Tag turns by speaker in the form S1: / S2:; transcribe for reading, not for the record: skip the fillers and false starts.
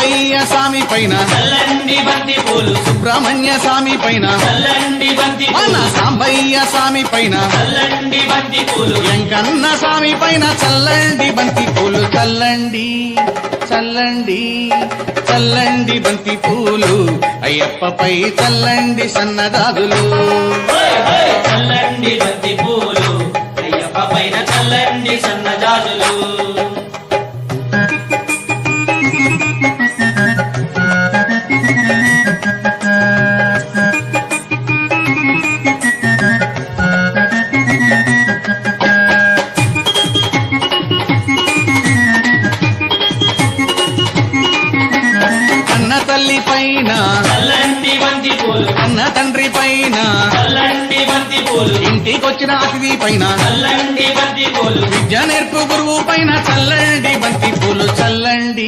S1: సాంబయ్య స్వామి పైన
S2: చల్లండి బంతి పూలు
S1: సుబ్రహ్మణ్య స్వామి పైన
S2: చల్లండి బంతి
S1: మన
S2: పూలు
S1: సాంబయ్య స్వామి పైన
S2: చల్లండి బంతి పూలు
S1: వెంకన్న స్వామి పైన చల్లండి బంతి పూలు చల్లండి చల్లండి చల్లండి బంతి పూలు అయ్యప్పపై చల్లండి సన్నదాదులు
S2: చల్లండి బంతి పూలు అయ్యప్ప పైన చల్లండి సన్నజాజులు
S1: కన్న తల్లి పైన
S2: చల్లండి బంతి పూలు
S1: కన్న తండ్రి పైన
S2: చల్లండి బంతి పూలు
S1: ఇంటికొచ్చిన అతిథి పైన
S2: చల్లండి బంతి పూలు
S1: విద్య నేర్పు గురువు పైన చల్లండి బంతి పూలు చల్లండి